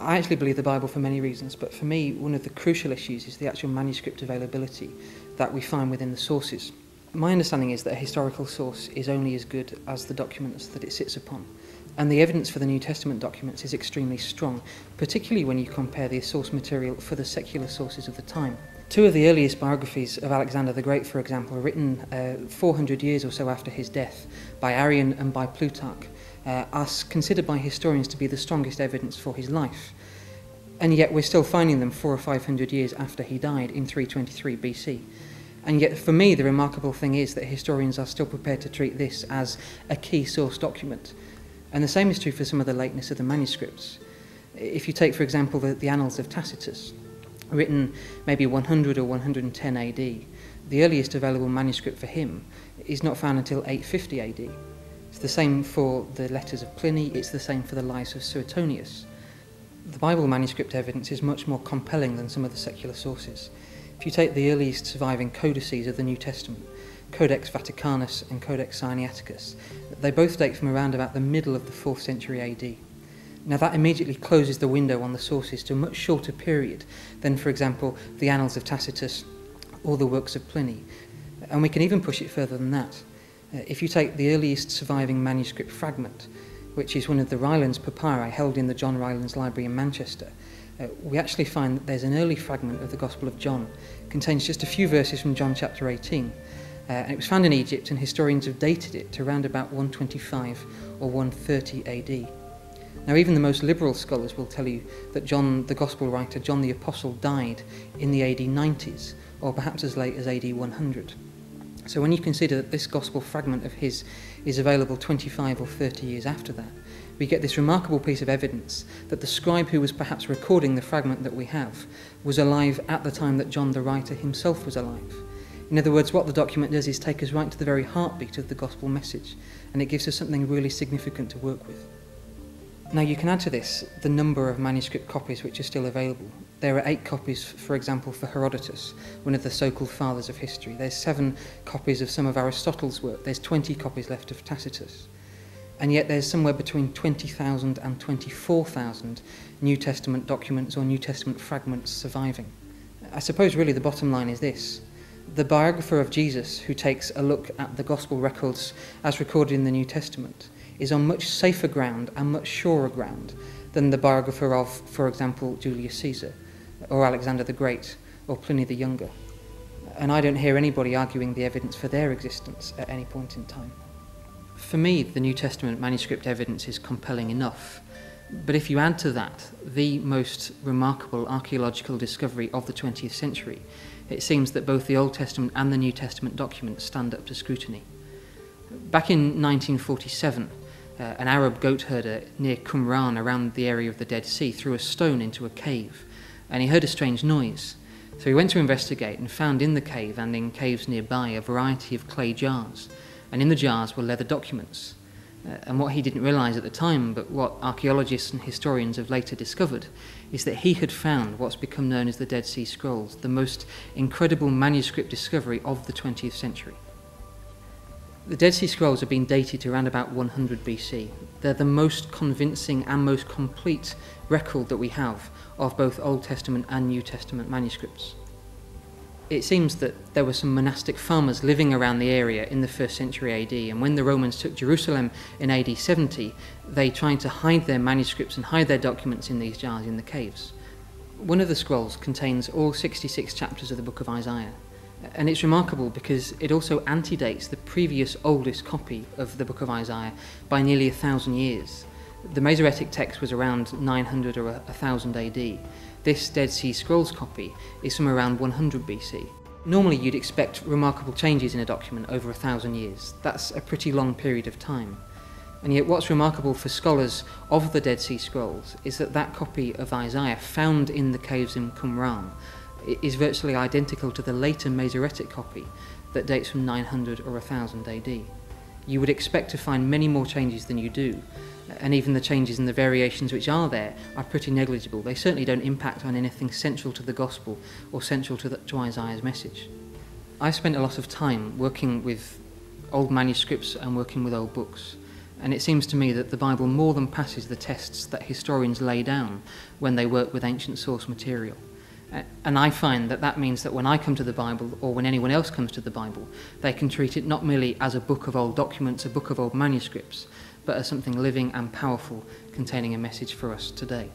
I actually believe the Bible for many reasons, but for me, one of the crucial issues is the actual manuscript availability that we find within the sources. My understanding is that a historical source is only as good as the documents that it sits upon. And the evidence for the New Testament documents is extremely strong, particularly when you compare the source material for the secular sources of the time. Two of the earliest biographies of Alexander the Great, for example, are written 400 years or so after his death by Arrian and by Plutarch, are considered by historians to be the strongest evidence for his life. And yet we're still finding them 400 or 500 years after he died in 323 BC. And yet for me the remarkable thing is that historians are still prepared to treat this as a key source document. And the same is true for some of the lateness of the manuscripts. If you take, for example, the Annals of Tacitus, written maybe 100 or 110 AD, the earliest available manuscript for him is not found until 850 AD. It's the same for the letters of Pliny, it's the same for the lives of Suetonius. The Bible manuscript evidence is much more compelling than some of the secular sources. If you take the earliest surviving codices of the New Testament, Codex Vaticanus and Codex Sinaiticus, they both date from around about the middle of the 4th century AD. Now that immediately closes the window on the sources to a much shorter period than, for example, the Annals of Tacitus or the works of Pliny. And we can even push it further than that. If you take the earliest surviving manuscript fragment, which is one of the Rylands papyri held in the John Rylands Library in Manchester, we actually find that there's an early fragment of the Gospel of John. It contains just a few verses from John chapter 18. And it was found in Egypt, and historians have dated it to around about 125 or 130 AD. Now even the most liberal scholars will tell you that John, the Gospel writer, John the Apostle, died in the AD 90s, or perhaps as late as AD 100. So when you consider that this Gospel fragment of his is available 25 or 30 years after that, we get this remarkable piece of evidence that the scribe who was perhaps recording the fragment that we have was alive at the time that John the writer himself was alive. In other words, what the document does is take us right to the very heartbeat of the gospel message, and it gives us something really significant to work with. Now you can add to this the number of manuscript copies which are still available. There are 8 copies, for example, for Herodotus, one of the so-called fathers of history. There's 7 copies of some of Aristotle's work. There's 20 copies left of Tacitus. And yet there's somewhere between 20,000 and 24,000 New Testament documents or New Testament fragments surviving. I suppose really the bottom line is this. The biographer of Jesus, who takes a look at the gospel records as recorded in the New Testament, is on much safer ground and much surer ground than the biographer of, for example, Julius Caesar, or Alexander the Great, or Pliny the Younger. And I don't hear anybody arguing the evidence for their existence at any point in time. For me, the New Testament manuscript evidence is compelling enough, but if you add to that the most remarkable archaeological discovery of the 20th century, it seems that both the Old Testament and the New Testament documents stand up to scrutiny. Back in 1947, an Arab goat herder near Qumran, around the area of the Dead Sea, threw a stone into a cave, and he heard a strange noise. So he went to investigate and found in the cave and in caves nearby a variety of clay jars, and in the jars were leather documents. And what he didn't realise at the time, but what archaeologists and historians have later discovered, is that he had found what's become known as the Dead Sea Scrolls, the most incredible manuscript discovery of the 20th century. The Dead Sea Scrolls have been dated to around about 100 BC. They're the most convincing and most complete record that we have of both Old Testament and New Testament manuscripts. It seems that there were some monastic farmers living around the area in the 1st century AD, and when the Romans took Jerusalem in AD 70, they tried to hide their manuscripts and hide their documents in these jars in the caves. One of the scrolls contains all 66 chapters of the book of Isaiah, and it's remarkable because it also antedates the previous oldest copy of the book of Isaiah by nearly 1,000 years. The Masoretic text was around 900 or 1000 AD. This Dead Sea Scrolls copy is from around 100 BC. Normally you'd expect remarkable changes in a document over 1,000 years. That's a pretty long period of time. And yet what's remarkable for scholars of the Dead Sea Scrolls is that that copy of Isaiah found in the caves in Qumran is virtually identical to the later Masoretic copy that dates from 900 or 1000 AD. You would expect to find many more changes than you do, and even the changes and the variations which are there are pretty negligible. They certainly don't impact on anything central to the Gospel or central to Isaiah's message. I spent a lot of time working with old manuscripts and working with old books, And it seems to me that the Bible more than passes the tests that historians lay down when they work with ancient source material. And I find that that means that when I come to the Bible, or when anyone else comes to the Bible, they can treat it not merely as a book of old documents, a book of old manuscripts, but as something living and powerful, containing a message for us today.